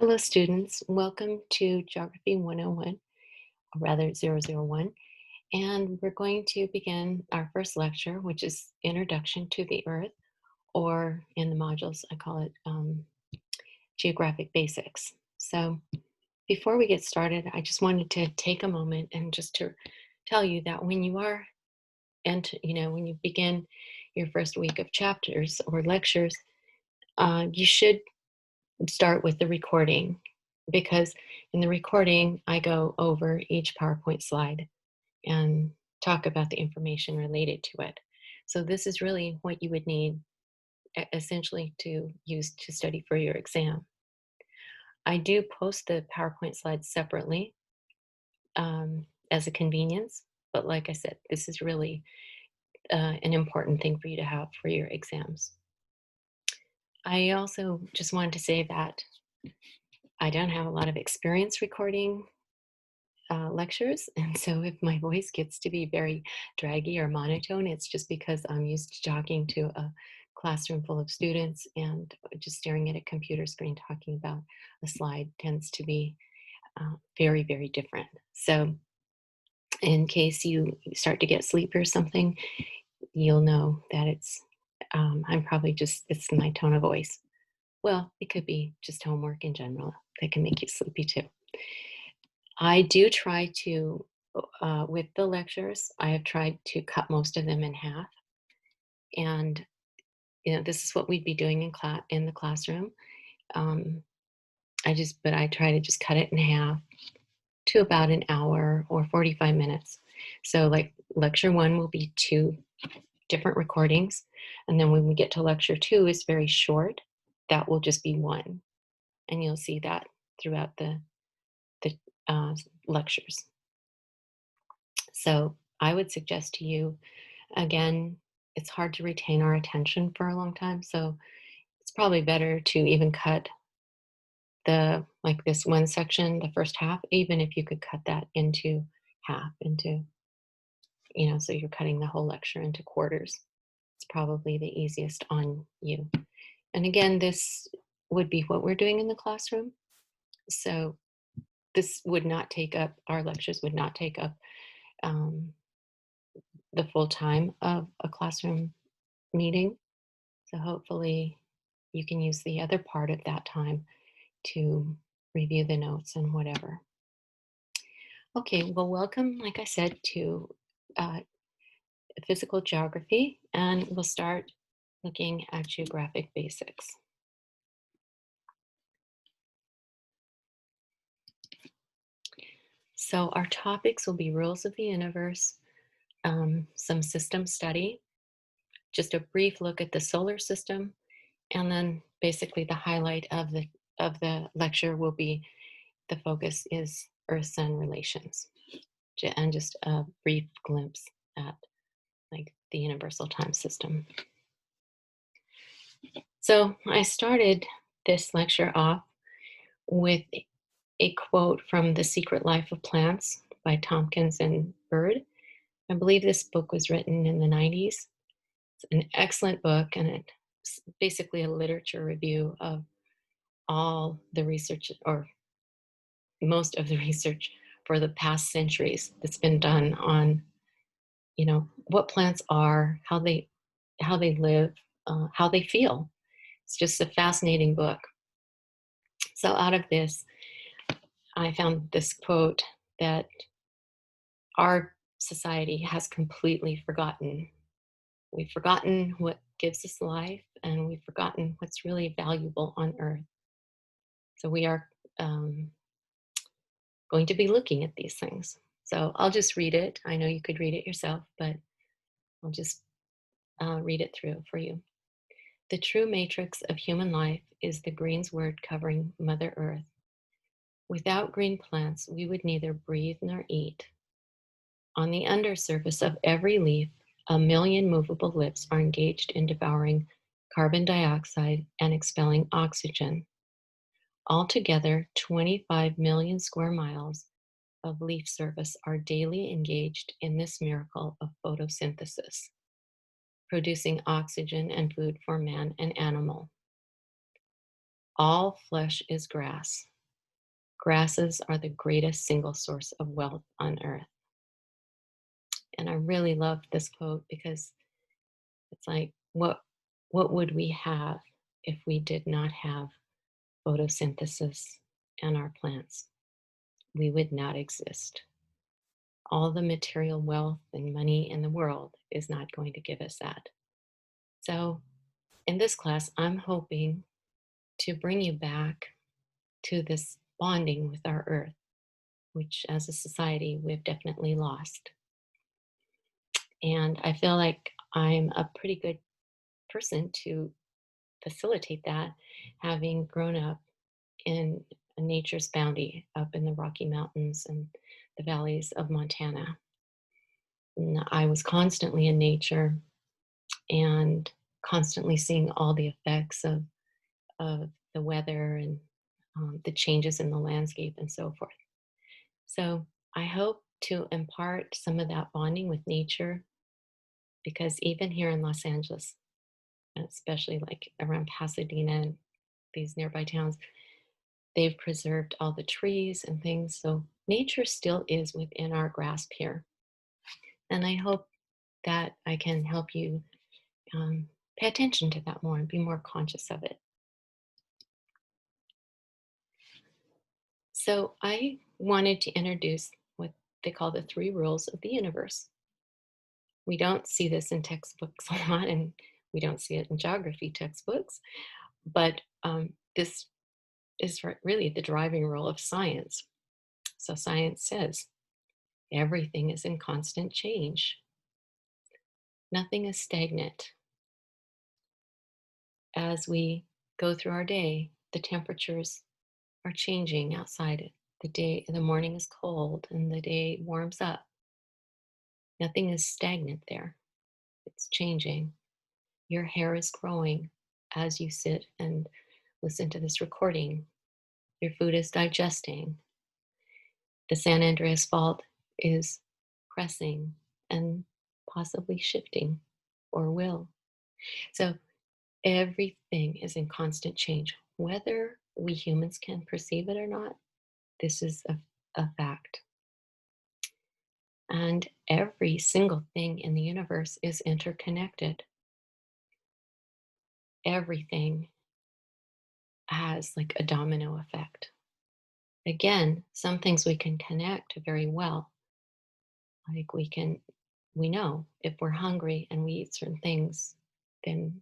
Hello, students. Welcome to Geography 101, or rather 001. And we're going to begin our first lecture, which is Introduction to the Earth, or in the modules, I call it Geographic Basics. So before we get started, I just wanted to take a moment and just to tell you that when you are, and when you begin your first week of chapters or lectures, you should start with the recording because in the recording, I go over each PowerPoint slide and talk about the information related to it. So this is really what you would need essentially to use to study for your exam. I do post the PowerPoint slides separately as a convenience, but like I said, this is really an important thing for you to have for your exams. I also just wanted to say that I don't have a lot of experience recording lectures. And so if my voice gets to be very draggy or monotone, it's just because I'm used to talking to a classroom full of students and just staring at a computer screen talking about a slide tends to be very, very different. So in case you start to get sleepy or something, you'll know that I'm probably it's my tone of voice. Well, it could be just homework in general that can make you sleepy too. I do try to, with the lectures, I have tried to cut most of them in half. And, this is what we'd be doing in the classroom. Um, but I try to just cut it in half to about an hour or 45 minutes. So like lecture one will be two different recordings. And then when we get to lecture two, is very short. That will just be one. And you'll see that throughout the lectures. So I would suggest to you, again, it's hard to retain our attention for a long time. So it's probably better to even cut like this one section, the first half, even if you could cut that into half, so you're cutting the whole lecture into quarters. It's probably the easiest on you. And again, this would be what we're doing in the classroom. So this would not take up, our lectures would not take up um, the full time of a classroom meeting. So hopefully you can use the other part of that time to review the notes and whatever. Okay, well, welcome, like I said, to uh, physical geography, and we'll start looking at geographic basics. So our topics will be rules of the universe, some system study, just a brief look at the solar system, and then basically the highlight of the lecture will be the focus is Earth-Sun relations, and just a brief glimpse at like the universal time system. So I started this lecture off with a quote from The Secret Life of Plants by Tompkins and Bird. I believe this book was written in the 90s. It's an excellent book, and it's basically a literature review of all the research, or most of the research for the past centuries that's been done on, what plants are, how they live, how they feel. It's just a fascinating book. So out of this, I found this quote that our society has completely forgotten. We've forgotten what gives us life, and we've forgotten what's really valuable on Earth. So we are going to be looking at these things. So I'll just read it. I know you could read it yourself, but I'll just read it through for you. The true matrix of human life is the greensward covering Mother Earth. Without green plants, we would neither breathe nor eat. On the undersurface of every leaf, 1,000,000 movable lips are engaged in devouring carbon dioxide and expelling oxygen. Altogether, 25 million square miles of leaf surface are daily engaged in this miracle of photosynthesis, producing oxygen and food for man and animal. All flesh is grass. Grasses are the greatest single source of wealth on earth. And I really love this quote because it's like, what would we have if we did not have photosynthesis and our plants? We would not exist. All the material wealth and money in the world is not going to give us that. So, in this class, I'm hoping to bring you back to this bonding with our earth, which as a society we've definitely lost. And I feel like I'm a pretty good person to facilitate that, having grown up in nature's bounty up in the Rocky Mountains and the valleys of Montana. And I was constantly in nature and constantly seeing all the effects of the weather and the changes in the landscape and so forth. So I hope to impart some of that bonding with nature because even here in Los Angeles, especially like around Pasadena and these nearby towns, they've preserved all the trees and things. So nature still is within our grasp here. And I hope that I can help you pay attention to that more and be more conscious of it. So I wanted to introduce what they call the three rules of the universe. We don't see this in textbooks a lot, and we don't see it in geography textbooks, but this is really the driving rule of science. So science says everything is in constant change. Nothing is stagnant. As we go through our day, the temperatures are changing outside. The morning is cold and the day warms up. Nothing is stagnant there. It's changing. Your hair is growing as you sit and listen to this recording. Your food is digesting. The San Andreas Fault is pressing and possibly shifting or will. So everything is in constant change. Whether we humans can perceive it or not, this is a fact. And every single thing in the universe is interconnected. Everything has like a domino effect. Again, some things we can connect very well. Like we know if we're hungry and we eat certain things, then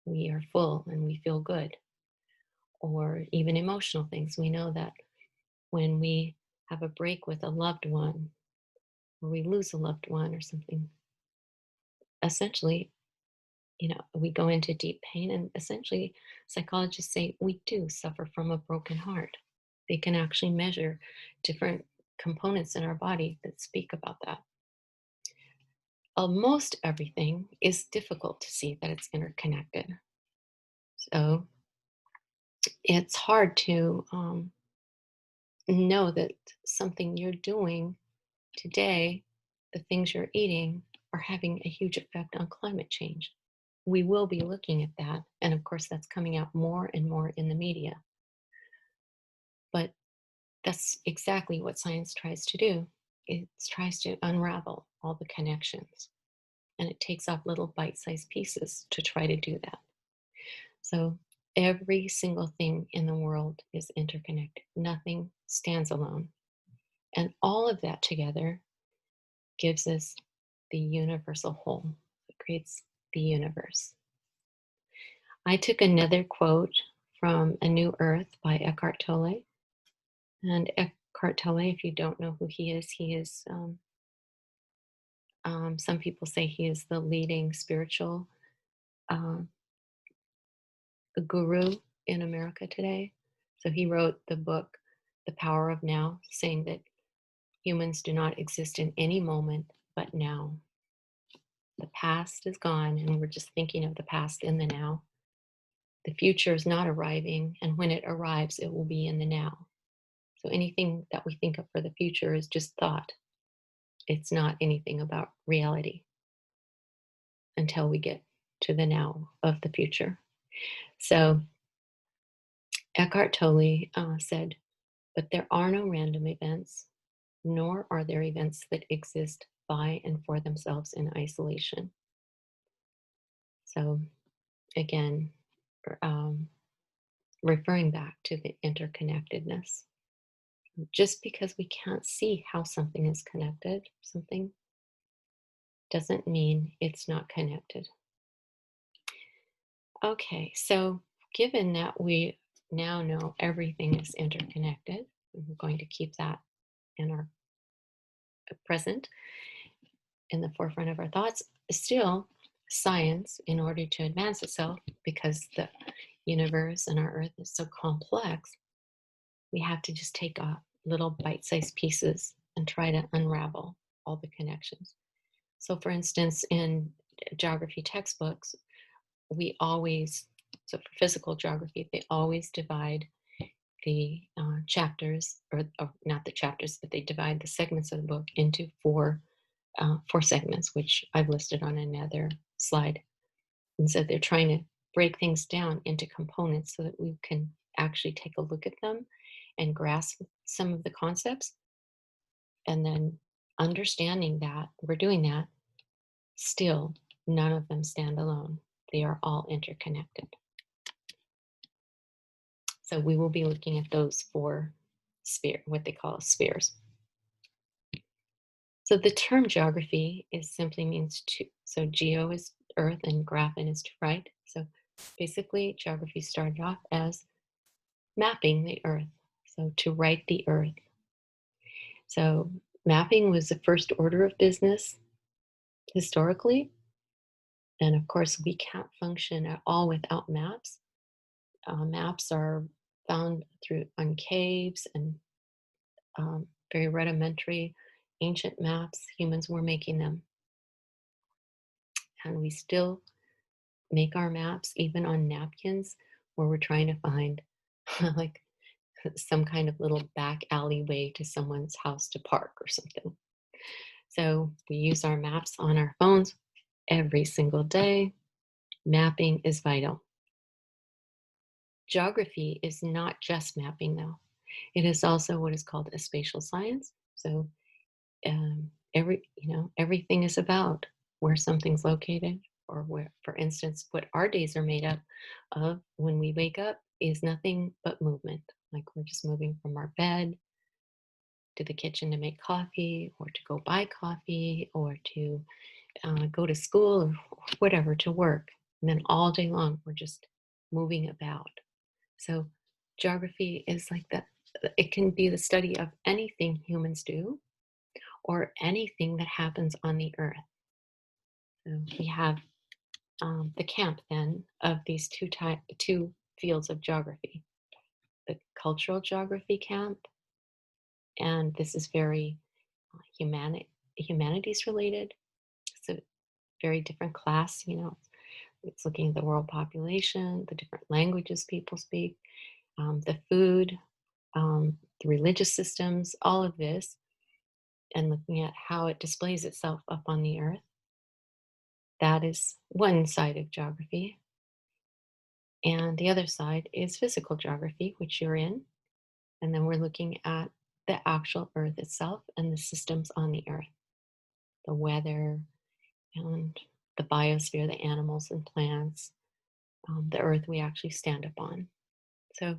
we are full and we feel good. Or even emotional things. We know that when we have a break with a loved one, or we lose a loved one or something, essentially, we go into deep pain, and essentially psychologists say we do suffer from a broken heart. They can actually measure different components in our body that speak about that. Most everything is difficult to see that it's interconnected. So it's hard to know that something you're doing today, the things you're eating, are having a huge effect on climate change. We will be looking at that. And of course, that's coming out more and more in the media. But that's exactly what science tries to do. It tries to unravel all the connections. And it takes off little bite sized pieces to try to do that. So every single thing in the world is interconnected, nothing stands alone. And all of that together gives us the universal whole. It creates the universe. I took another quote from A New Earth by Eckhart Tolle. And Eckhart Tolle, if you don't know who he is some people say he is the leading spiritual um, guru in America today. So he wrote the book, The Power of Now, saying that humans do not exist in any moment but now. The past is gone, and we're just thinking of the past in the now. The future is not arriving, and when it arrives, it will be in the now. So anything that we think of for the future is just thought. It's not anything about reality until we get to the now of the future. So Eckhart Tolle said, but there are no random events, nor are there events that exist by and for themselves in isolation. So, again, um, referring back to the interconnectedness. Just because we can't see how something is connected, something doesn't mean it's not connected. Okay, so given that we now know everything is interconnected, we're going to keep that in our present, in the forefront of our thoughts. Still, science, in order to advance itself, because the universe and our earth is so complex, we have to just take little bite-sized pieces and try to unravel all the connections. So, for instance, in geography textbooks, we always, so for physical geography, they always divide the chapters, or not the chapters, but they divide the segments of the book into four segments, which I've listed on another slide. And so they're trying to break things down into components so that we can actually take a look at them and grasp some of the concepts. And then understanding that we're doing that, still, none of them stand alone. They are all interconnected. So we will be looking at those four what they call spheres. So the term geography simply means to. So geo is earth and graphin is to write. So basically, geography started off as mapping the earth. So to write the earth. So mapping was the first order of business historically. And of course, we can't function at all without maps. Maps are found on caves and very rudimentary ancient maps. Humans were making them. And we still make our maps even on napkins where we're trying to find like some kind of little back alleyway to someone's house to park or something. So we use our maps on our phones every single day. Mapping is vital. Geography is not just mapping, though. It is also what is called a spatial science. So everything is about where something's located, or where, for instance, what our days are made up of when we wake up is nothing but movement. Like we're just moving from our bed to the kitchen to make coffee, or to go buy coffee, or to go to school, or whatever, to work. And then all day long, we're just moving about. So geography is like that. It can be the study of anything humans do or anything that happens on the earth. So we have the camp then of these two fields of geography: the cultural geography camp, and this is very humanities related. So very different class. It's looking at the world population, the different languages people speak, the food, the religious systems, all of this, and looking at how it displays itself up on the earth. That is one side of geography. And the other side is physical geography, which you're in. And then we're looking at the actual earth itself and the systems on the earth, the weather and the biosphere, the animals and plants, the earth we actually stand upon. So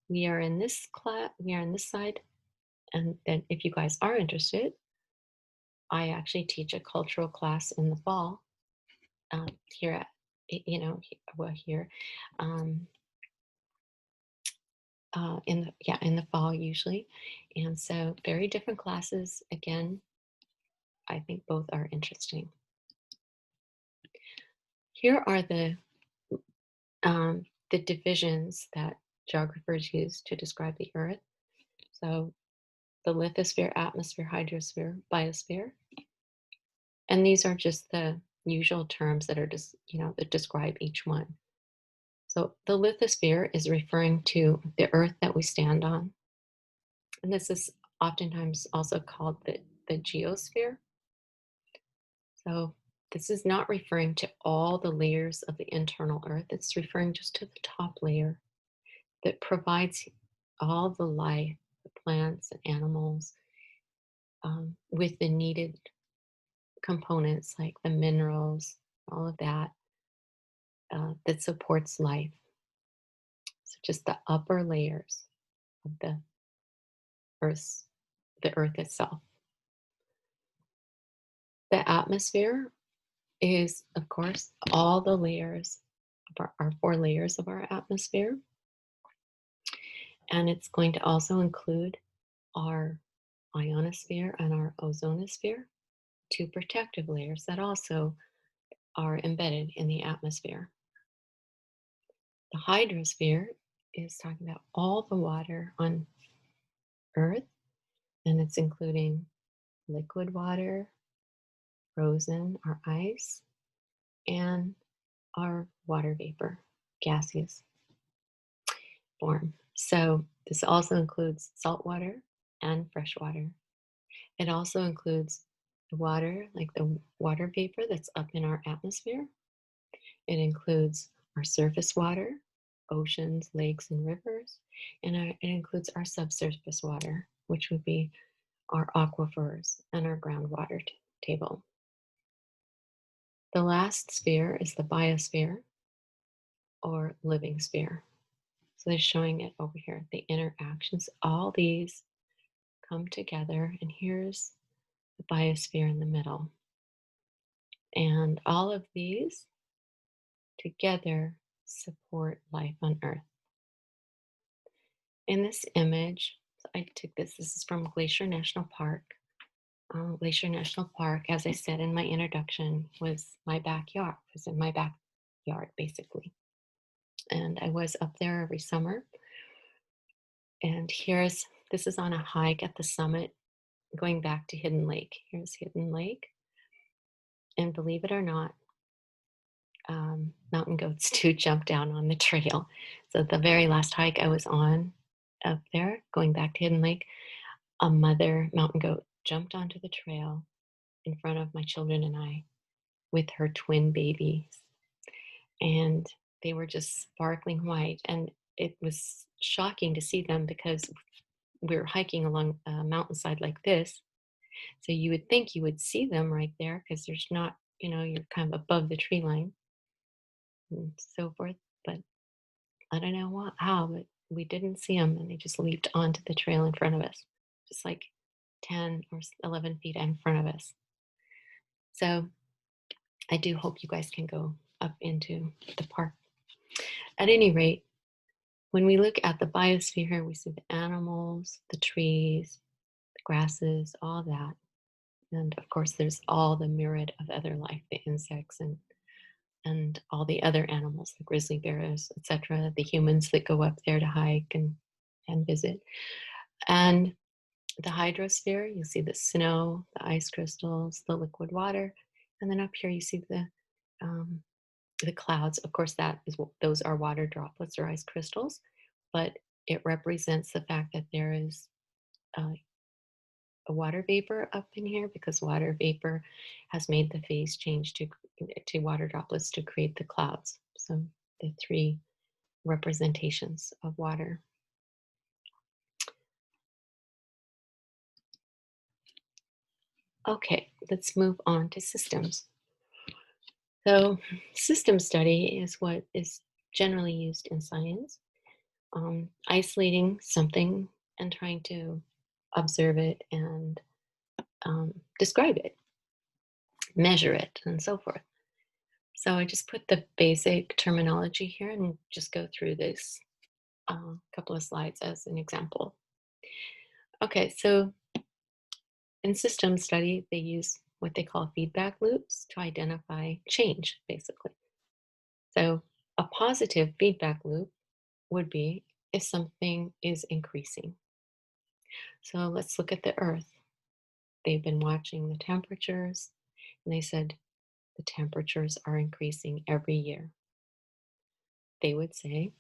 we are in this class, we are in this side. And then if you guys are interested, I actually teach a cultural class in the fall here at, here, um, in the fall usually. And so very different classes. Again, I think both are interesting. Here are the divisions that geographers use to describe the earth. So the lithosphere, atmosphere, hydrosphere, biosphere. And these are just the usual terms that are just, that describe each one. So the lithosphere is referring to the earth that we stand on. And this is oftentimes also called the geosphere. So this is not referring to all the layers of the internal earth. It's referring just to the top layer. that provides all the life, the plants and animals, with the needed components like the minerals, all of that, that supports life. So just the upper layers of earth's the earth itself. The atmosphere is, of course, all the layers of our 4 layers of our atmosphere. And it's going to also include our ionosphere and our ozonosphere, 2 protective layers that also are embedded in the atmosphere. The hydrosphere is talking about all the water on Earth, and it's including liquid water, frozen or ice, and our water vapor, gaseous form. So this also includes salt water and fresh water. It also includes the water, like the water vapor that's up in our atmosphere. It includes our surface water, oceans, lakes, and rivers. And it includes our subsurface water, which would be our aquifers and our groundwater table. The last sphere is the biosphere or living sphere. So they're showing it over here, the interactions. All these come together, and here's the biosphere in the middle. And all of these together support life on Earth. In this image, I took this is from Glacier National Park. Glacier National Park, as I said in my introduction, was my backyard. It was in my backyard, basically. And I was up there every summer. And this is on a hike at the summit, going back to Hidden Lake. Here's Hidden Lake. And believe it or not, mountain goats do jump down on the trail. So the very last hike I was on up there, going back to Hidden Lake, a mother mountain goat jumped onto the trail in front of my children and I with her twin babies. And they were just sparkling white. And it was shocking to see them because we're hiking along a mountainside like this. So you would think you would see them right there because there's not, you're kind of above the tree line and so forth. But I don't know how, but we didn't see them, and they just leaped onto the trail in front of us, just like 10 or 11 feet in front of us. So I do hope you guys can go up into the park. At any rate, when we look at the biosphere, we see the animals, the trees, the grasses, all that. And of course, there's all the myriad of other life, the insects and all the other animals, the grizzly bears, etc., the humans that go up there to hike and visit. And the hydrosphere, you see the snow, the ice crystals, the liquid water, and then up here you see the clouds. Of course, those are water droplets or ice crystals, but it represents the fact that there is a water vapor up in here because water vapor has made the phase change to water droplets to create the clouds. So the 3 representations of water. Okay, let's move on to systems. So system study is what is generally used in science, isolating something and trying to observe it and describe it, measure it, and so forth. So I just put the basic terminology here and just go through this couple of slides as an example. Okay, so in system study, they use what they call feedback loops to identify change, basically. So a positive feedback loop would be if something is increasing. So let's look at the Earth. They've been watching the temperatures, and they said the temperatures are increasing every year. They would say,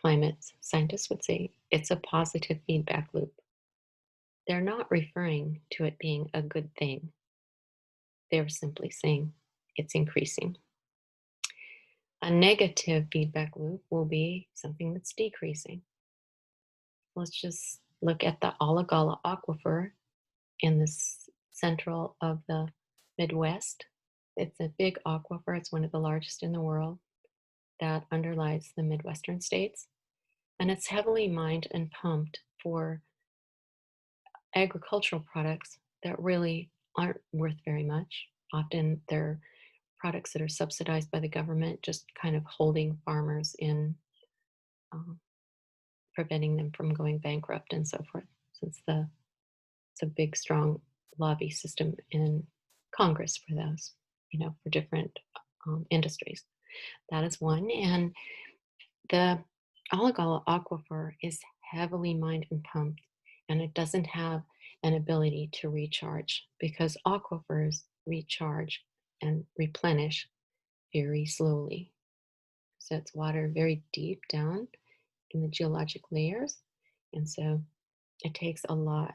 climate scientists would say, it's a positive feedback loop. They're not referring to it being a good thing. They're simply saying it's increasing. A negative feedback loop will be something that's decreasing. Let's just look at the Alagala Aquifer in the central of the Midwest. It's a big aquifer. It's one of the largest in the world that underlies the Midwestern states. And it's heavily mined and pumped for agricultural products that really aren't worth very much. Often they're products that are subsidized by the government, just kind of holding farmers in, um, preventing them from going bankrupt and so forth, since it's a big, strong lobby system in Congress for those, for different industries. That is one. And the Alagala Aquifer is heavily mined and pumped, and it doesn't have an ability to recharge because aquifers recharge and replenish very slowly. So it's water very deep down in the geologic layers. And so it takes a lot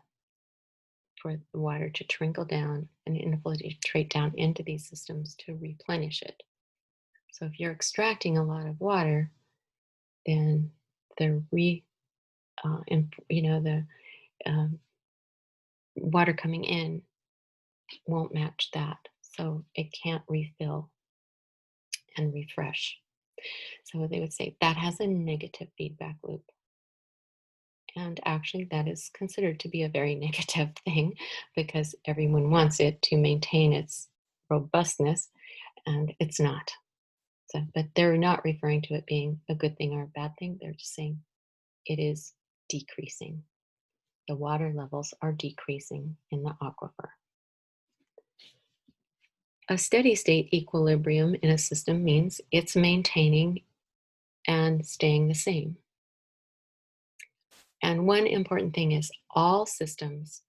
for the water to trickle down and infiltrate down into these systems to replenish it. So if you're extracting a lot of water, then the the um, water coming in won't match that, so it can't refill and refresh. So they would say that has a negative feedback loop. And actually, that is considered to be a very negative thing because everyone wants it to maintain its robustness, and it's not. So, but they're not referring to it being a good thing or a bad thing. They're just saying it is decreasing. The water levels are decreasing in the aquifer. A steady state equilibrium in a system means it's maintaining and staying the same. And one important thing is all systems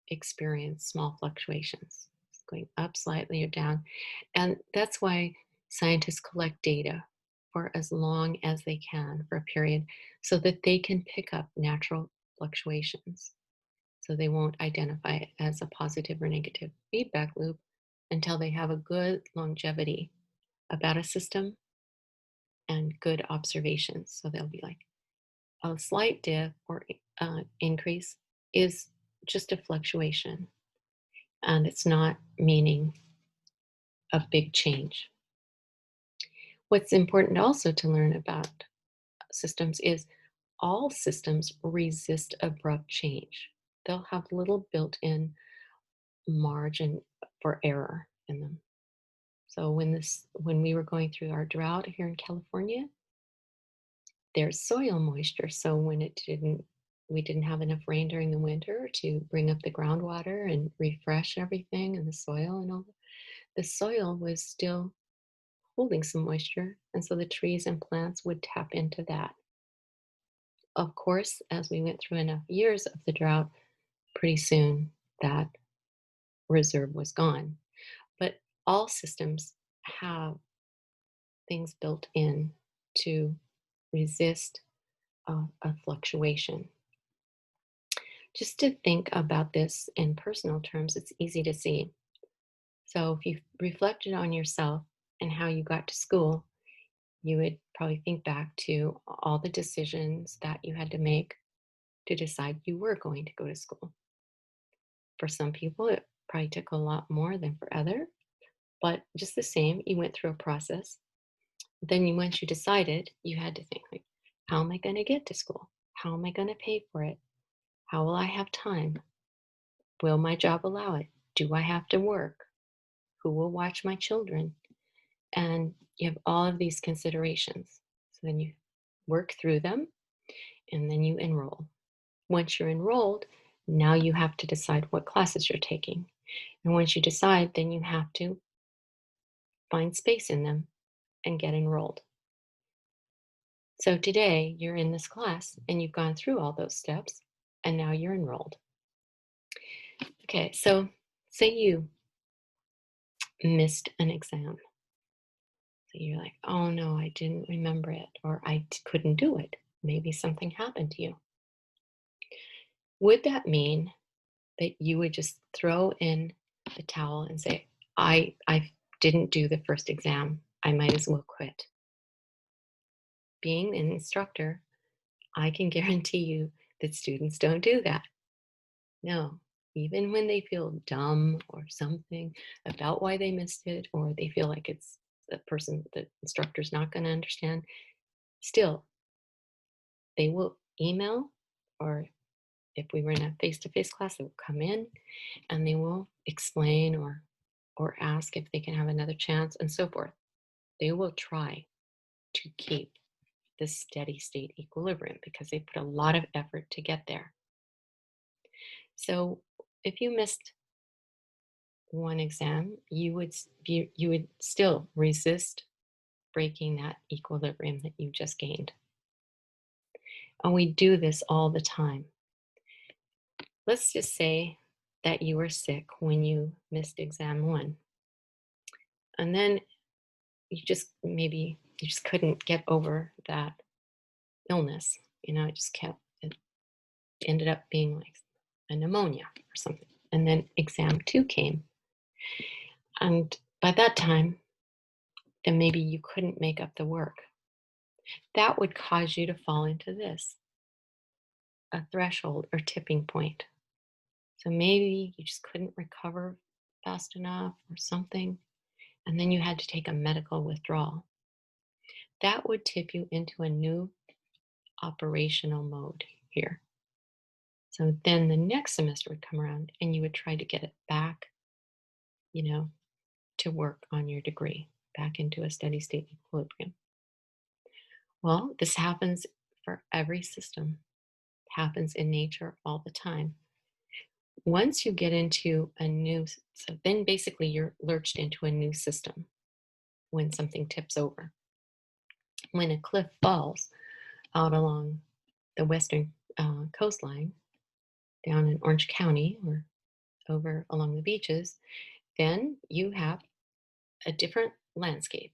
experience small fluctuations. It's going up slightly or down. And that's why scientists collect data for as long as they can for a period so that they can pick up natural fluctuations. So they won't identify it as a positive or negative feedback loop until they have a good longevity about a system and good observations. So they'll be like, a slight dip or increase is just a fluctuation, and it's not meaning a big change. What's important also to learn about systems is all systems resist abrupt change. They'll have little built-in margin for error in them. So when we were going through our drought here in California, there's soil moisture. So when we didn't have enough rain during the winter to bring up the groundwater and refresh everything and the soil and all, the soil was still holding some moisture. And so the trees and plants would tap into that. Of course, as we went through enough years of the drought, pretty soon that reserve was gone. But all systems have things built in to resist a fluctuation. Just to think about this in personal terms, it's easy to see. So if you reflected on yourself and how you got to school, you would probably think back to all the decisions that you had to make to decide you were going to go to school. For some people, it probably took a lot more than for others, but just the same, you went through a process. Then once you decided, you had to think like, how am I going to get to school? How am I going to pay for it? How will I have time? Will my job allow it? Do I have to work? Who will watch my children? And you have all of these considerations. So then you work through them and then you enroll. Once you're enrolled, now you have to decide what classes you're taking. And once you decide, then you have to find space in them and get enrolled. So today you're in this class and you've gone through all those steps and now you're enrolled. Okay, so say you missed an exam. So you're like, oh no, I didn't remember it, or I couldn't do it. Maybe something happened to you. Would that mean that you would just throw in the towel and say, I didn't do the first exam. I might as well quit. Being an instructor, I can guarantee you that students don't do that. No, even when they feel dumb or something about why they missed it, or they feel like it's the instructor's not going to understand, still, they will email, or if we were in a face-to-face class, they will come in and they will explain or ask if they can have another chance and so forth. They will try to keep this steady state equilibrium because they put a lot of effort to get there. So if you missed one exam, you would still resist breaking that equilibrium that you just gained. And we do this all the time. Let's just say that you were sick when you missed exam one. And then you just couldn't get over that illness. It just it ended up being like a pneumonia or something. And then exam two came. And by that time, then maybe you couldn't make up the work. That would cause you to fall into this, a threshold or tipping point. So maybe you just couldn't recover fast enough or something, and then you had to take a medical withdrawal. That would tip you into a new operational mode here. So then the next semester would come around and you would try to get it back, you know, to work on your degree, back into a steady state equilibrium. Well, this happens for every system, happens in nature all the time. Once you get into so then basically you're lurched into a new system when something tips over. When a cliff falls out along the western coastline down in Orange County or over along the beaches, then you have a different landscape,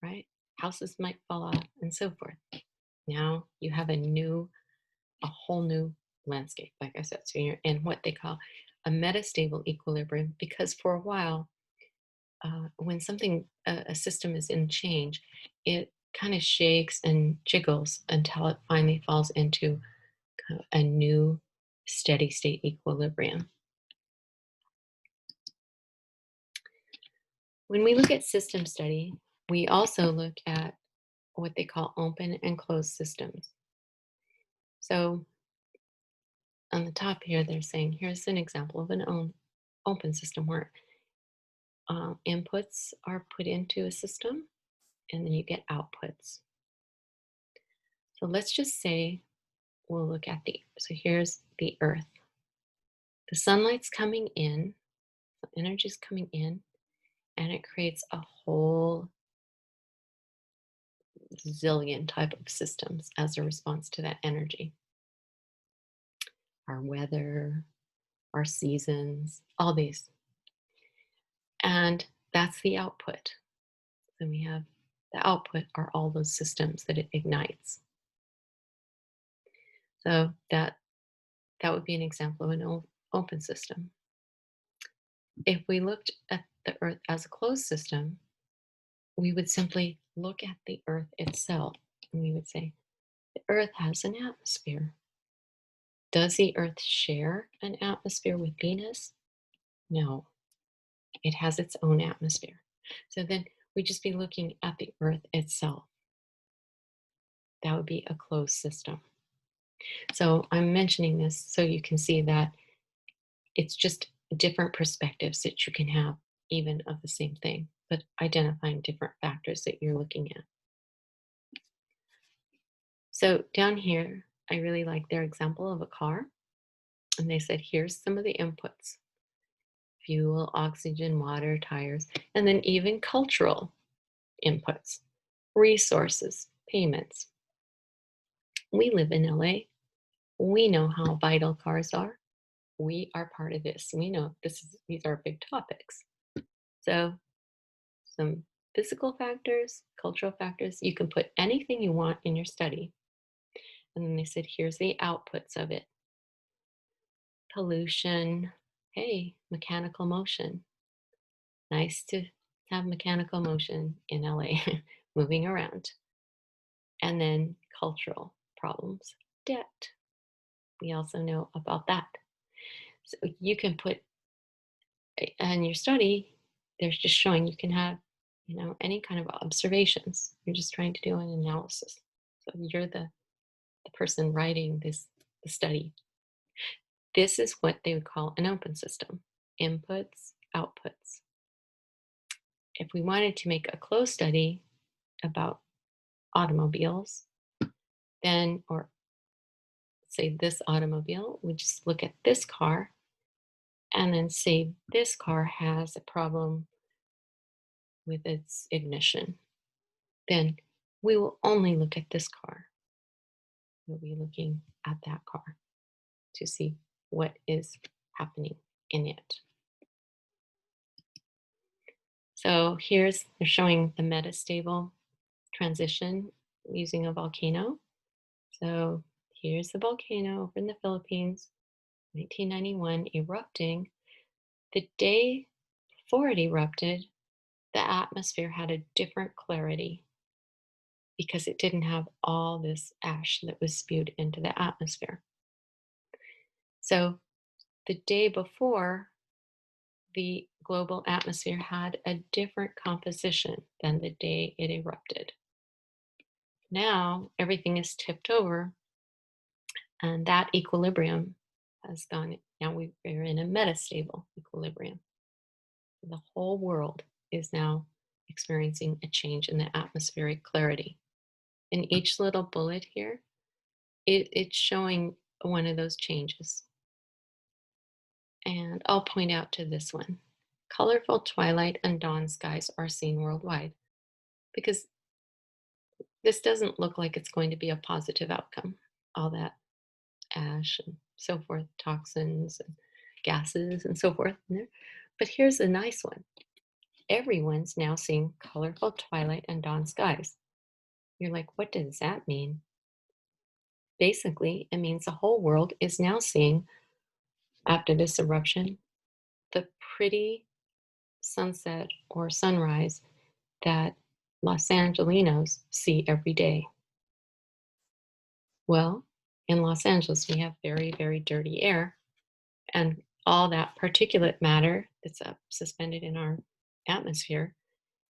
right? Houses might fall off and so forth. Now you have a whole new landscape, like I said. So you're in what they call a metastable equilibrium because for a while, when a system is in change, it kind of shakes and jiggles until it finally falls into kind of a new steady state equilibrium. When we look at system study, we also look at what they call open and closed systems. So on the top here, they're saying here's an example of an open system where inputs are put into a system and then you get outputs. So let's just say we'll look at so here's the Earth. The sunlight's coming in, the energy's coming in, and it creates a whole zillion type of systems as a response to that energy. Our weather, our seasons, all these. And that's the output. Then we have the output are all those systems that it ignites. So that would be an example of an open system. If we looked at the Earth as a closed system, we would simply look at the Earth itself and we would say, the Earth has an atmosphere. Does the Earth share an atmosphere with Venus? No, it has its own atmosphere. So then we'd just be looking at the Earth itself. That would be a closed system. So I'm mentioning this so you can see that it's just different perspectives that you can have, even of the same thing, but identifying different factors that you're looking at. So down here, I really like their example of a car. And they said, here's some of the inputs: fuel, oxygen, water, tires, and then even cultural inputs, resources, payments. We live in LA. We know how vital cars are. We are part of this. We know these are big topics. So some physical factors, cultural factors, you can put anything you want in your study. And then they said, here's the outputs of it. Pollution, hey, mechanical motion. Nice to have mechanical motion in LA, moving around. And then cultural problems, debt, We also know about that. So you can put in your study, there's just showing you can have, any kind of observations. You're just trying to do an analysis. So you're the person writing the study. This is what they would call an open system: inputs, outputs. If we wanted to make a closed study about automobiles, then, or say this automobile, we just look at this car and then say this car has a problem with its ignition. Then we will only look at this car. We'll be looking at that car to see what is happening in it. So they're showing the metastable transition using a volcano. So here's the volcano over in the Philippines, 1991, erupting. The day before it erupted, the atmosphere had a different clarity because it didn't have all this ash that was spewed into the atmosphere. So the day before, the global atmosphere had a different composition than the day it erupted. Now everything is tipped over, and that equilibrium has gone. Now we're in a metastable equilibrium. The whole world is now experiencing a change in the atmospheric clarity. In each little bullet here, it's showing one of those changes. And I'll point out to this one. Colorful twilight and dawn skies are seen worldwide, because this doesn't look like it's going to be a positive outcome. All that ash and so forth, toxins and gases and so forth in there. But here's a nice one. Everyone's now seeing colorful twilight and dawn skies. You're like, what does that mean? Basically, it means the whole world is now seeing, after this eruption, the pretty sunset or sunrise that Los Angelinos see every day. Well, in Los Angeles, we have very, very dirty air, and all that particulate matter that's suspended in our atmosphere,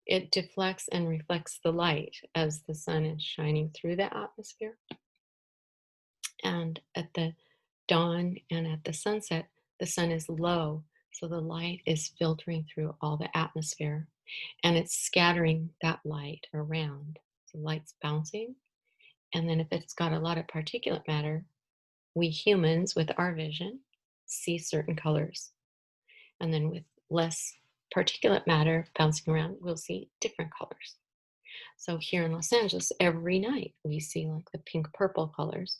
it deflects and reflects the light as the sun is shining through the atmosphere. And at the dawn and at the sunset, the sun is low, so the light is filtering through all the atmosphere, and it's scattering that light around. So light's bouncing, and then if it's got a lot of particulate matter, we humans with our vision see certain colors. And then with less particulate matter bouncing around, we'll see different colors. So here in Los Angeles, every night we see like the pink purple colors.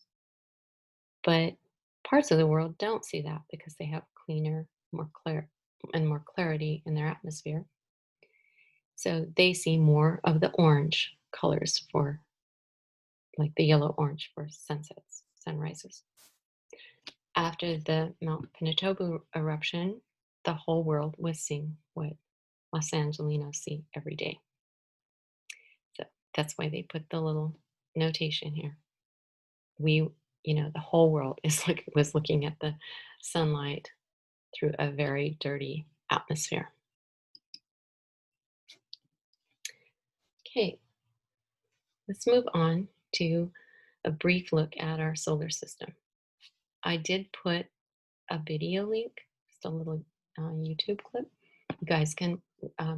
But parts of the world don't see that because they have cleaner, more clarity in their atmosphere. So they see more of the orange colors, for like the yellow orange for sunsets, sunrises. After the Mount Pinatubo eruption, the whole world was seeing what Los Angelinos see every day. So that's why they put the little notation here. The whole world was looking at the sunlight through a very dirty atmosphere. Okay, let's move on to a brief look at our solar system. I did put a video link, just a little YouTube clip. You guys can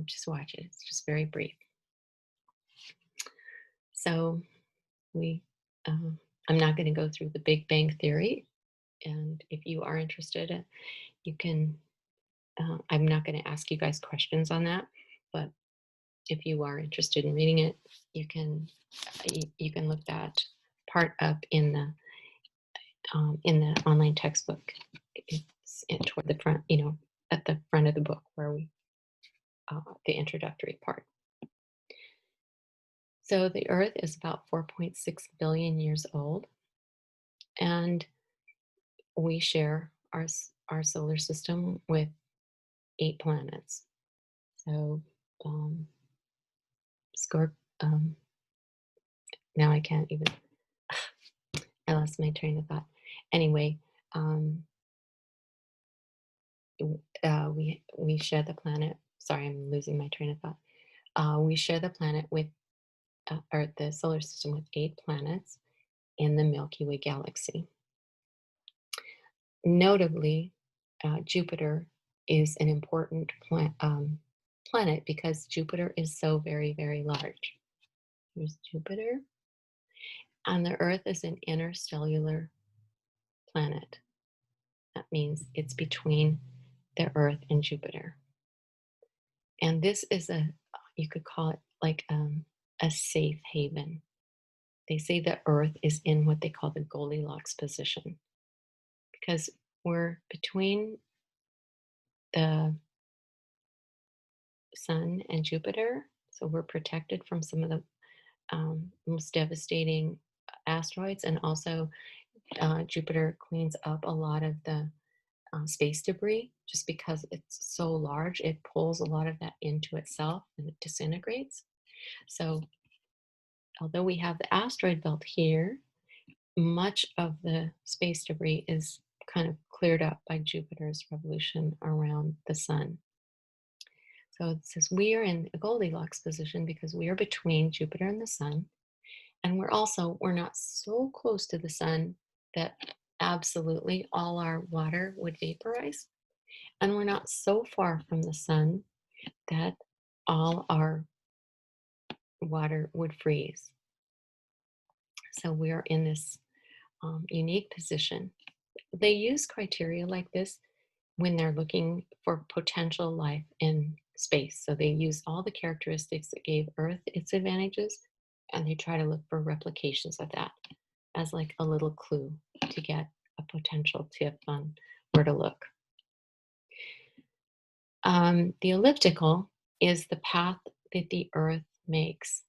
just watch it. It's just very brief. So I'm not going to go through the Big Bang Theory. And if you are interested, you can, I'm not going to ask you guys questions on that, but if you are interested in reading it, you can look that part up in the online textbook. It's toward the front, at the front of the book where the introductory part. So the Earth is about 4.6 billion years old, and we share our solar system with 8 planets. So now I can't even, I lost my train of thought. Anyway, um, we share the planet. Sorry, I'm losing my train of thought. We share the planet with, or the solar system with 8 planets in the Milky Way galaxy. Notably, Jupiter is an important planet because Jupiter is so very, very large. Here's Jupiter, and the Earth is an interstellar planet. That means it's between the Earth and Jupiter. And this is you could call it like a safe haven. They say the Earth is in what they call the Goldilocks position because we're between the Sun and Jupiter. So we're protected from some of the most devastating asteroids. And also, Jupiter cleans up a lot of the space debris just because it's so large. It pulls a lot of that into itself and it disintegrates. So, although we have the asteroid belt here, much of the space debris is kind of cleared up by Jupiter's revolution around the sun. So it says we are in a Goldilocks position because we are between Jupiter and the sun. And we're not so close to the sun that absolutely all our water would vaporize. And we're not so far from the sun that all our water would freeze. So we're in this unique position. They use criteria like this when they're looking for potential life in space. So they use all the characteristics that gave Earth its advantages, and they try to look for replications of that as like a little clue to get a potential tip on where to look. The elliptical is the path that the Earth makes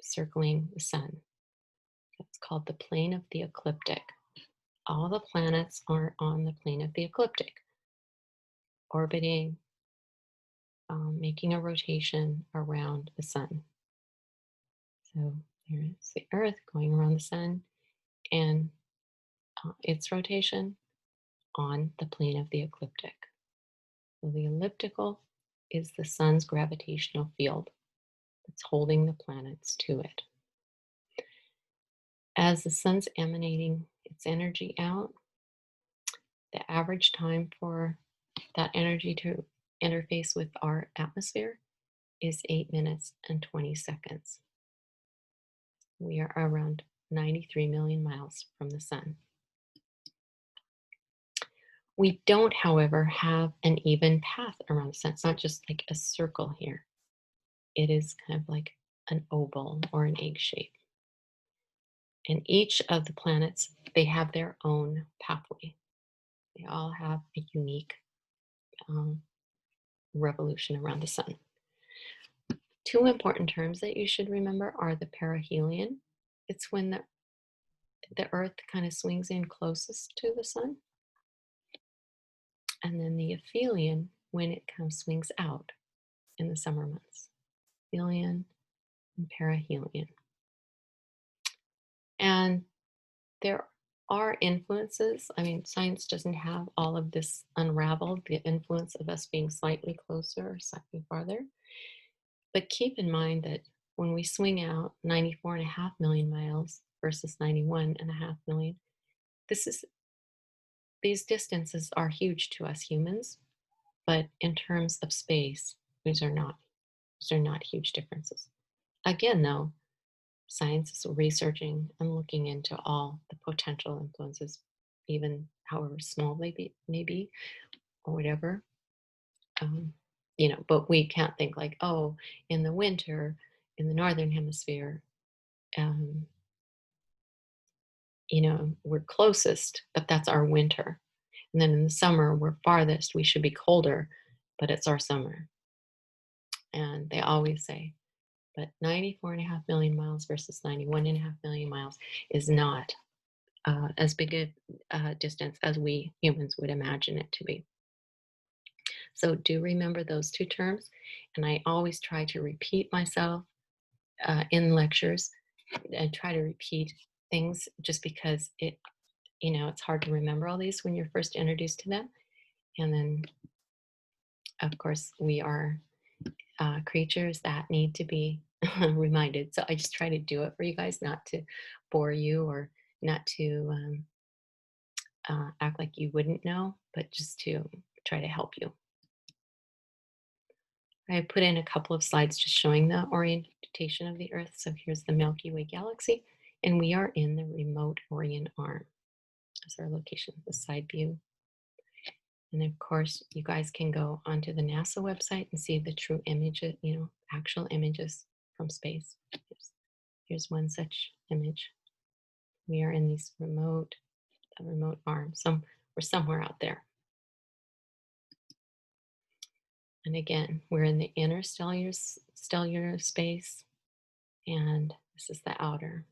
circling the sun. It's called the plane of the ecliptic. All the planets are on the plane of the ecliptic, orbiting, making a rotation around the sun. So there's the Earth going around the sun and its rotation on the plane of the ecliptic. So the elliptical is the sun's gravitational field that's holding the planets to it. As the sun's emanating its energy out, the average time for that energy to interface with our atmosphere is 8 minutes and 20 seconds. We are around 93 million miles from the sun. We don't, however, have an even path around the sun. It's not just like a circle here. It is kind of like an oval or an egg shape. And each of the planets, they have their own pathway. They all have a unique revolution around the sun. Two important terms that you should remember are the perihelion. It's when the Earth kind of swings in closest to the sun. And then the aphelion, when it kind of swings out in the summer months. Aphelion and perihelion. And there are influences. I mean, science doesn't have all of this unraveled, the influence of us being slightly closer or slightly farther. But keep in mind that when we swing out 94.5 million miles versus 91.5 million, these distances are huge to us humans, but in terms of space, these are not huge differences. Again, though, science is researching and looking into all the potential influences, even however small they may be, or whatever. But we can't think like, oh, in the winter, in the northern hemisphere, we're closest, but that's our winter. And then in the summer, we're farthest. We should be colder, but it's our summer. And they always say, but 94.5 million miles versus 91.5 million miles is not as big a distance as we humans would imagine it to be. So do remember those two terms. And I always try to repeat myself in lectures and try to repeat things just because it's hard to remember all these when you're first introduced to them. And then, of course, we are creatures that need to be reminded. So I just try to do it for you guys, not to bore you or not to act like you wouldn't know, but just to try to help you. I put in a couple of slides just showing the orientation of the Earth. So here's the Milky Way galaxy, and we are in the remote Orion arm. That's our location, the side view. And of course, you guys can go onto the NASA website and see the true images, actual images from space. Here's one such image. We are in these remote arm. We're somewhere out there. And again, we're in the stellar space, and this is the outer.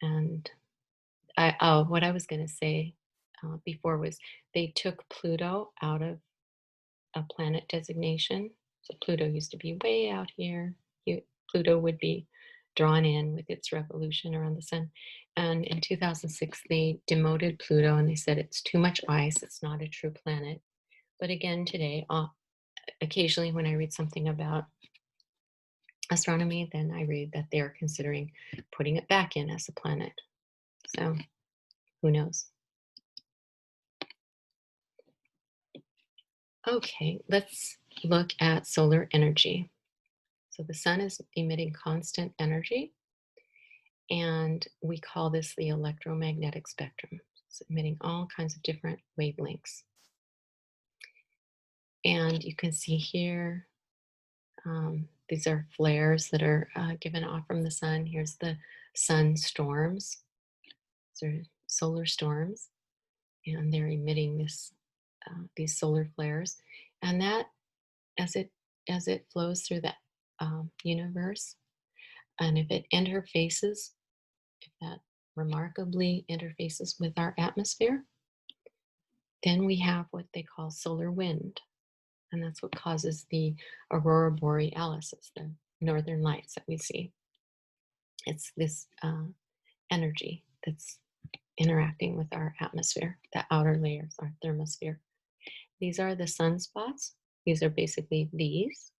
And what I was going to say before was they took Pluto out of a planet designation. So Pluto used to be way out here. Pluto would be drawn in with its revolution around the sun. And in 2006, they demoted Pluto and they said it's too much ice. It's not a true planet. But again, today, occasionally when I read something about astronomy, then I read that they are considering putting it back in as a planet. So who knows? Okay, let's look at solar energy. So the sun is emitting constant energy, and we call this the electromagnetic spectrum. It's emitting all kinds of different wavelengths. And you can see here, these are flares that are given off from the sun. Here's the sun storms. These are solar storms, and they're emitting these solar flares. And that, as it flows through the universe, and if that remarkably interfaces with our atmosphere, then we have what they call solar wind. And that's what causes the aurora borealis, it's the northern lights that we see. It's this energy that's interacting with our atmosphere, the outer layers, our thermosphere. These are the sunspots. These are basically these.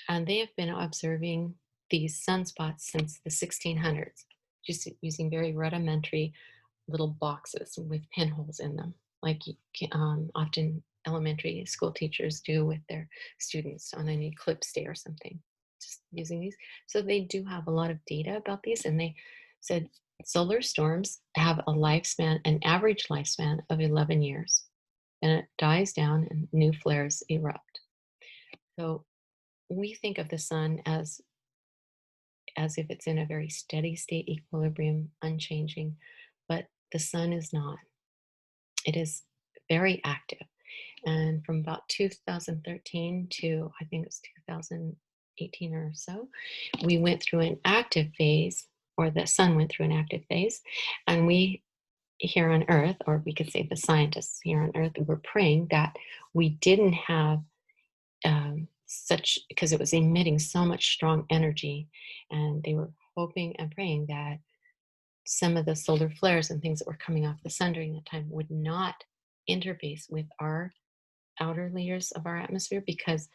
And they have been observing these sunspots since the 1600s, just using very rudimentary little boxes with pinholes in them, like often elementary school teachers do with their students on an eclipse day or something, just using these. So they do have a lot of data about these, and they said solar storms have an average lifespan of 11 years, and it dies down and new flares erupt. So we think of the sun as if it's in a very steady state equilibrium, unchanging, but the sun is not. It is very active. And from about 2013 to I think it was 2018 or so, we went through an active phase, or the sun went through an active phase. And we here on Earth, or we could say the scientists here on Earth, were praying that we didn't have because it was emitting so much strong energy, and they were hoping and praying that some of the solar flares and things that were coming off the sun during that time would not interface with our outer layers of our atmosphere, because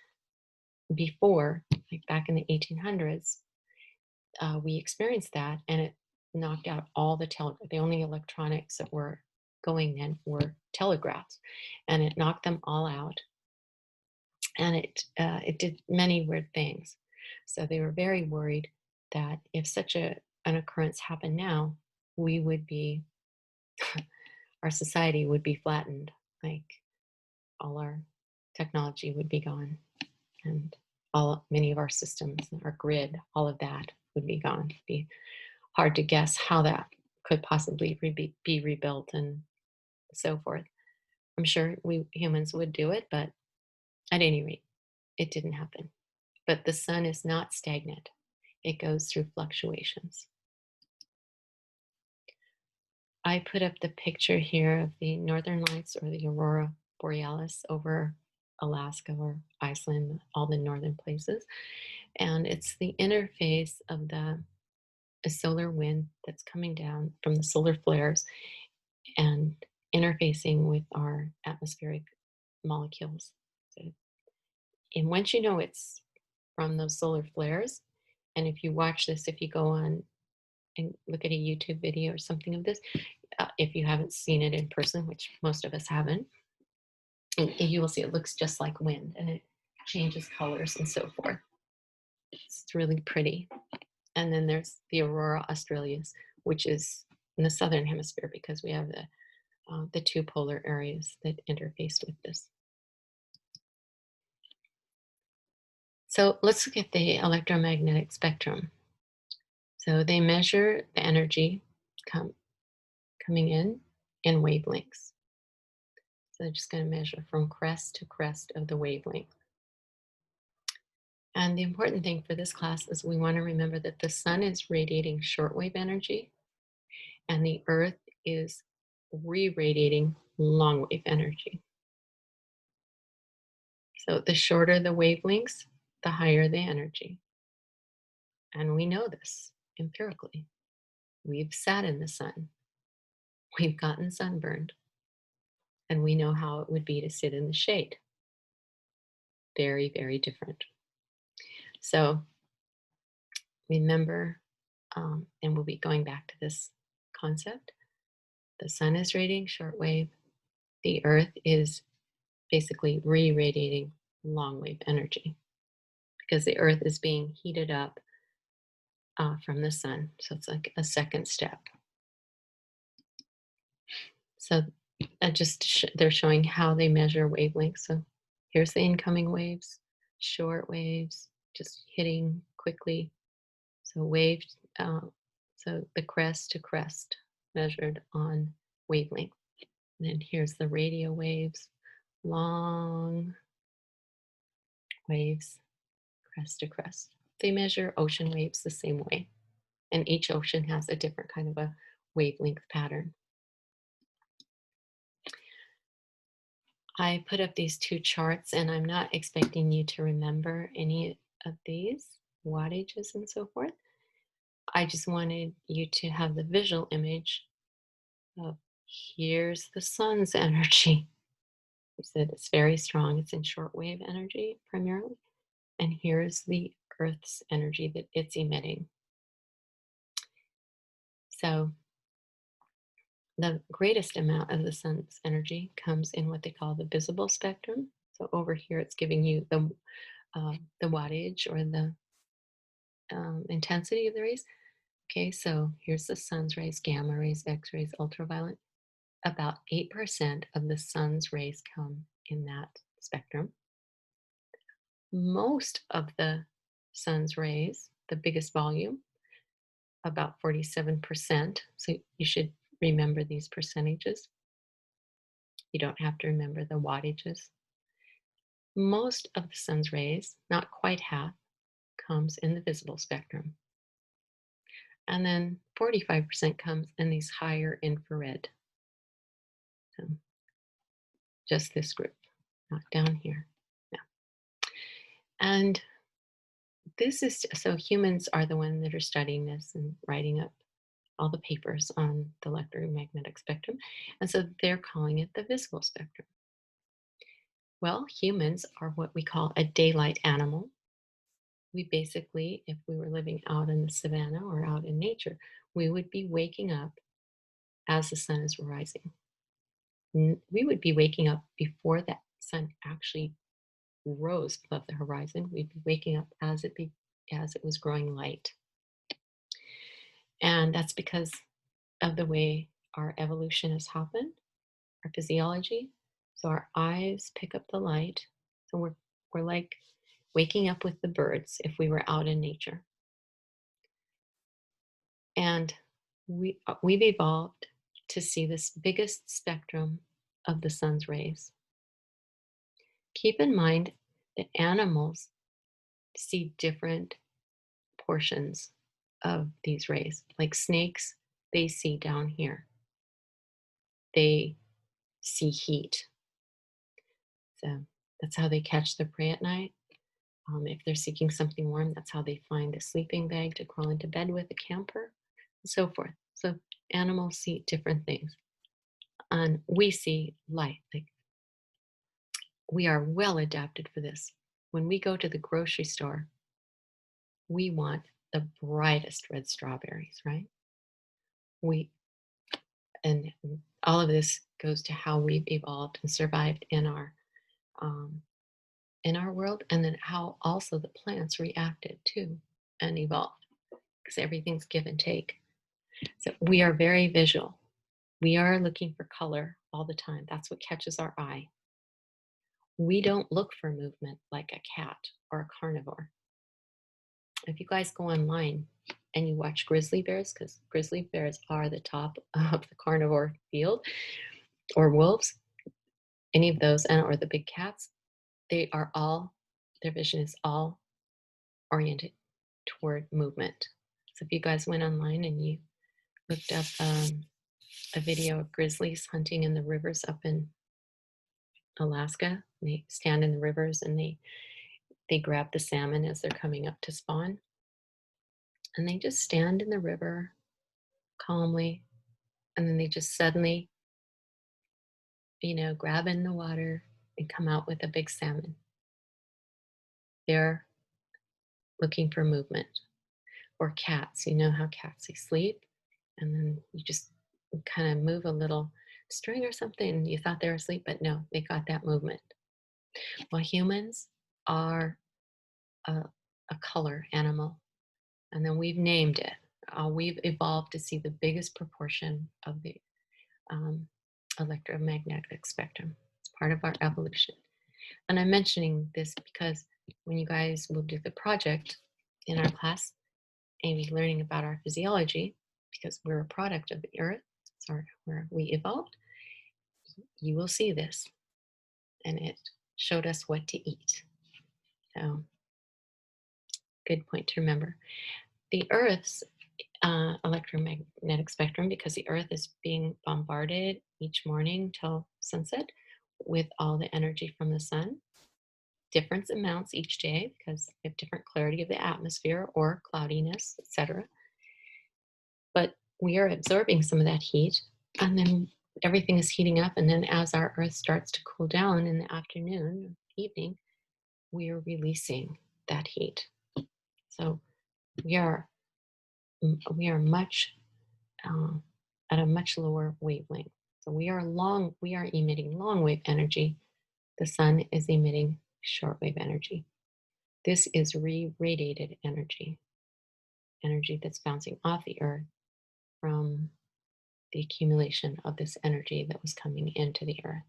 before, like back in the 1800s, we experienced that, and it knocked out all the only electronics that were going then were telegraphs, and it knocked them all out. And it did many weird things. So they were very worried that if such an occurrence happened now, we would be, our society would be flattened. Like all our technology would be gone, and many of our systems, our grid, all of that would be gone. It'd be hard to guess how that could possibly be rebuilt and so forth. I'm sure we humans would do it, but at any rate, it didn't happen. But the sun is not stagnant. It goes through fluctuations. I put up the picture here of the northern lights, or the aurora borealis, over Alaska or Iceland, all the northern places. And it's the interface of the a solar wind that's coming down from the solar flares and interfacing with our atmospheric molecules. So, and once you know it's from those solar flares, and if you watch this, if you go on and look at a YouTube video or something of this, if you haven't seen it in person, which most of us haven't, and you will see it looks just like wind and it changes colors and so forth. It's really pretty. And then there's the aurora australis, which is in the southern hemisphere because we have the two polar areas that interface with this. So let's look at the electromagnetic spectrum. So they measure the energy coming in wavelengths. So they're just going to measure from crest to crest of the wavelength. And the important thing for this class is we want to remember that the sun is radiating shortwave energy and the earth is re-radiating longwave energy. So the shorter the wavelengths, the higher the energy. And we know this empirically. We've sat in the sun, we've gotten sunburned, and we know how it would be to sit in the shade. Very, very different. So remember, and we'll be going back to this concept. The sun is radiating shortwave. The earth is basically re-radiating longwave energy because the earth is being heated up from the sun. So it's like a second step. So they're showing how they measure wavelengths. So here's the incoming waves, short waves, just hitting quickly. So waves, so the crest to crest measured on wavelength. And then here's the radio waves, long waves, crest to crest. They measure ocean waves the same way. And each ocean has a different kind of a wavelength pattern. I put up these two charts, and I'm not expecting you to remember any of these wattages and so forth. I just wanted you to have the visual image of here's the sun's energy. I said it's very strong. It's in shortwave energy primarily. And here's the Earth's energy that it's emitting. So the greatest amount of the sun's energy comes in what they call the visible spectrum. So over here, it's giving you the wattage or the intensity of the rays. Okay, so here's the sun's rays, gamma rays, X-rays, ultraviolet. About 8% of the sun's rays come in that spectrum. Most of the sun's rays, the biggest volume, about 47%. So you should remember these percentages. You don't have to remember the wattages. Most of the sun's rays, not quite half, comes in the visible spectrum. And then 45% comes in these higher infrared. So just this group, not down here. Yeah. And this is, so humans are the ones that are studying this and writing up all the papers on the electromagnetic spectrum. And so they're calling it the visible spectrum. Well, humans are what we call a daylight animal. We basically, if we were living out in the savannah or out in nature, we would be waking up as the sun is rising. We would be waking up before that sun actually rose above the horizon. We'd be waking up as it was growing light. And that's because of the way our evolution has happened, our physiology. So our eyes pick up the light. So we're like waking up with the birds if we were out in nature. And we've evolved to see this biggest spectrum of the sun's rays. Keep in mind that animals see different portions of these rays. Like snakes, they see down here. They see heat. So that's how they catch their prey at night. If they're seeking something warm, that's how they find the sleeping bag to crawl into bed with, a camper, and so forth. So animals see different things. And we see light. Like, we are well adapted for this. When we go to the grocery store, we want the brightest red strawberries, right? We and all of this goes to how we've evolved and survived um, in our world, and then how also the plants reacted to and evolved, because everything's give and take. So we are very visual. We are looking for color all the time. That's what catches our eye. We don't look for movement like a cat or a carnivore. If you guys go online and you watch grizzly bears, because grizzly bears are the top of the carnivore field, or wolves, any of those, and or the big cats, they are all, their vision is all oriented toward movement. So if you guys went online and you looked up a video of grizzlies hunting in the rivers up in Alaska, they stand in the rivers and they grab the salmon as they're coming up to spawn, and they just stand in the river calmly, and then they just suddenly, grab in the water and come out with a big salmon. They're looking for movement. Or cats, you know how cats, they sleep and then you just kind of move a little string or something and you thought they were asleep, but no, they got that movement. Well, humans are a, a color animal, and then we've named it. We've evolved to see the biggest proportion of the um, electromagnetic spectrum. It's part of our evolution. And I'm mentioning this because when you guys will do the project in our class and be learning about our physiology, because we're a product of the earth, so where we evolved, you will see this. And it showed us what to eat. So, good point to remember. The Earth's electromagnetic spectrum, because the Earth is being bombarded each morning till sunset with all the energy from the sun, different amounts each day because we have different clarity of the atmosphere or cloudiness, etc. But we are absorbing some of that heat, and then everything is heating up. And then as our Earth starts to cool down in the afternoon, evening, we are releasing that heat. So we are much at a much lower wavelength. So we are emitting long wave energy. The sun is emitting shortwave energy. This is re-radiated energy, energy that's bouncing off the earth from the accumulation of this energy that was coming into the earth.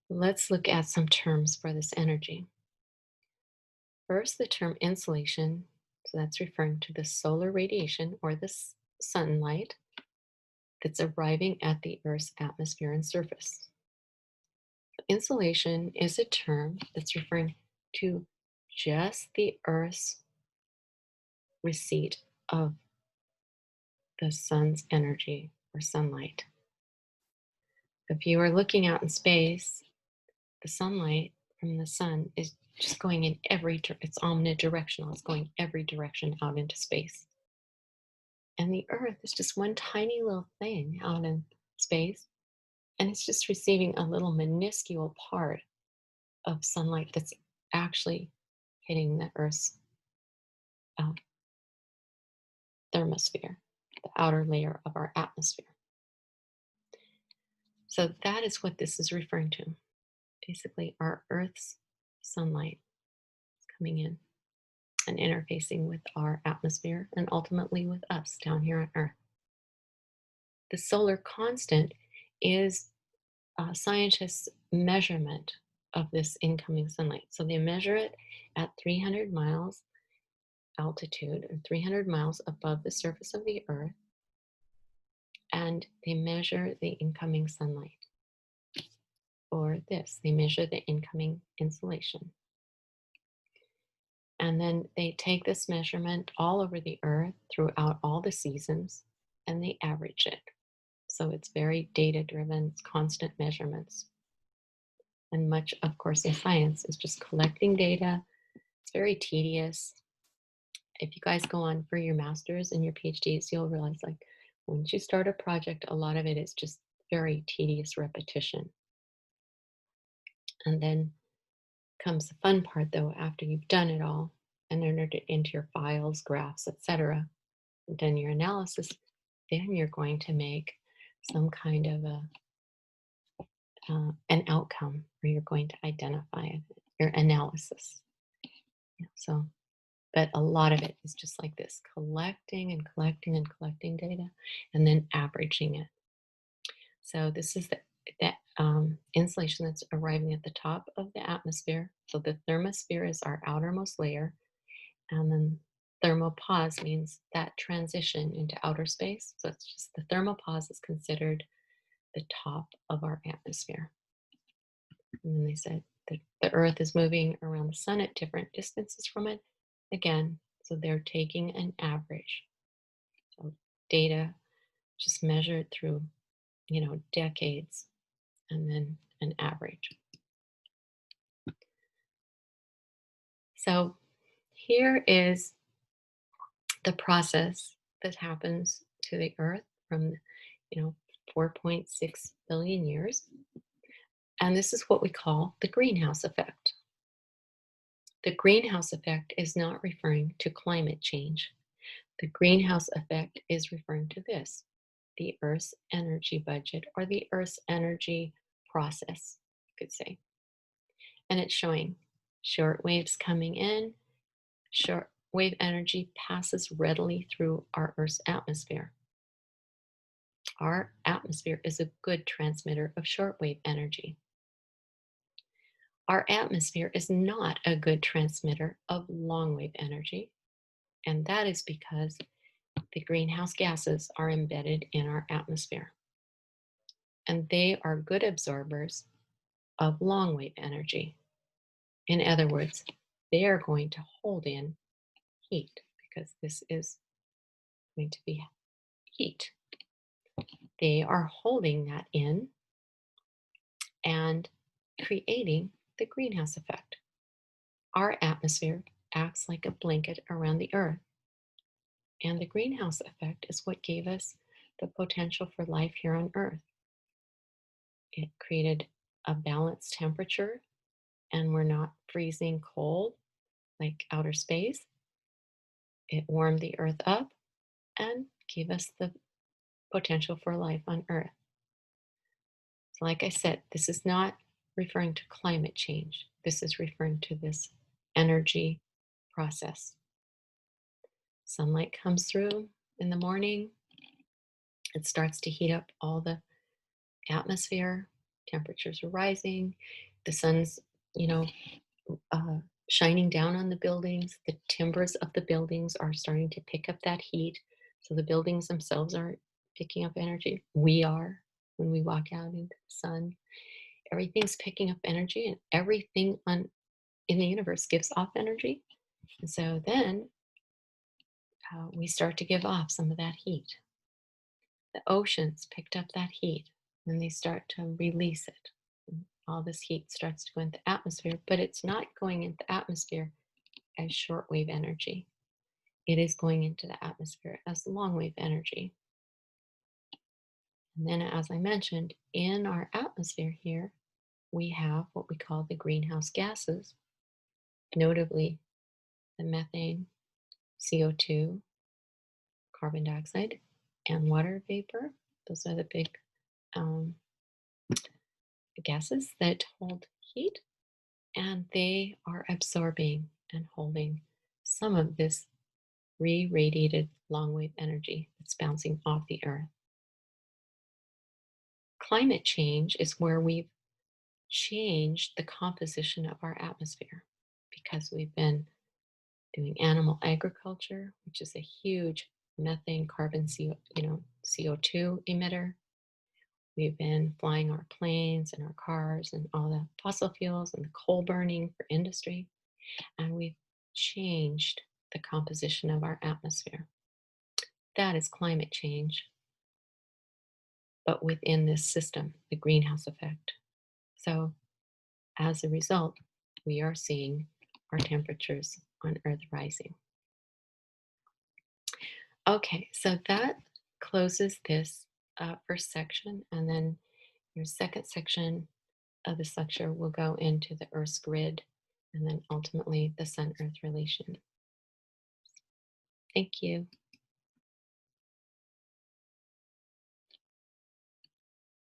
Let's look at some terms for this energy. First, the term insolation. So that's referring to the solar radiation or the sunlight that's arriving at the Earth's atmosphere and surface. Insolation is a term that's referring to just the Earth's receipt of the sun's energy or sunlight. If you are looking out in space, the sunlight from the sun is just going in it's omnidirectional. It's going every direction out into space. And the Earth is just one tiny little thing out in space, and it's just receiving a little minuscule part of sunlight that's actually hitting the Earth's uh, thermosphere, the outer layer of our atmosphere. So that is what this is referring to. Basically, our Earth's sunlight is coming in and interfacing with our atmosphere and ultimately with us down here on Earth. The solar constant is scientists' measurement of this incoming sunlight. So they measure it at 300 miles altitude, or 300 miles above the surface of the Earth, and they measure the incoming sunlight. Or this, they measure the incoming insolation. And then they take this measurement all over the Earth throughout all the seasons, and they average it. So it's very data driven, it's constant measurements. And much, of course, of science is just collecting data. It's very tedious. If you guys go on for your masters and your PhDs, you'll realize like once you start a project, a lot of it is just very tedious repetition. And then comes the fun part though, after you've done it all and entered it into your files, graphs, etc., and done your analysis, then you're going to make some kind of an outcome where you're going to identify it, your analysis. Yeah, so, but a lot of it is just like this, collecting and collecting and collecting data and then averaging it. So this is the insulation that's arriving at the top of the atmosphere. So the thermosphere is our outermost layer, and then thermopause means that transition into outer space. So it's just the thermopause is considered the top of our atmosphere. And then they said that the Earth is moving around the sun at different distances from it. Again, so they're taking an average. So data just measured through, decades and then an average. So here is the process that happens to the Earth from, you know, 4.6 billion years. And this is what we call the greenhouse effect. The greenhouse effect is not referring to climate change. The greenhouse effect is referring to this, the Earth's energy budget or the Earth's energy process, you could say. And it's showing short waves coming in, short wave energy passes readily through our Earth's atmosphere. Our atmosphere is a good transmitter of shortwave energy. Our atmosphere is not a good transmitter of longwave energy, and that is because the greenhouse gases are embedded in our atmosphere, and they are good absorbers of longwave energy. In other words, they are going to hold in heat because this is going to be heat. They are holding that in and creating the greenhouse effect. Our atmosphere acts like a blanket around the Earth, and the greenhouse effect is what gave us the potential for life here on Earth. It created a balanced temperature, and we're not freezing cold like outer space. It warmed the Earth up and gave us the potential for life on Earth. So, like I said, this is not referring to climate change. This is referring to this energy process. Sunlight comes through in the morning. It starts to heat up all the atmosphere. Temperatures are rising. The sun's, you know, uh, shining down on the buildings. The timbers of the buildings are starting to pick up that heat. So the buildings themselves are picking up energy. We are when we walk out into the sun. Everything's picking up energy, and everything in the universe gives off energy. And so then we start to give off some of that heat. The oceans picked up that heat and they start to release it. And all this heat starts to go into the atmosphere, but it's not going into the atmosphere as shortwave energy. It is going into the atmosphere as longwave energy. And then, as I mentioned, in our atmosphere here, we have what we call the greenhouse gases, notably the methane, CO2, carbon dioxide, and water vapor. Those are the big um, gases that hold heat, and they are absorbing and holding some of this re-radiated long-wave energy that's bouncing off the Earth. Climate change is where we've changed the composition of our atmosphere because we've been doing animal agriculture, which is a huge methane, carbon, CO2 emitter. We've been flying our planes and our cars and all the fossil fuels and the coal burning for industry, and we've changed the composition of our atmosphere. That is climate change, but within this system, the greenhouse effect. So as a result, we are seeing our temperatures on Earth rising. Okay, so that closes this first section, and then your second section of this lecture will go into the Earth's grid and then ultimately the Sun Earth relation. Thank you.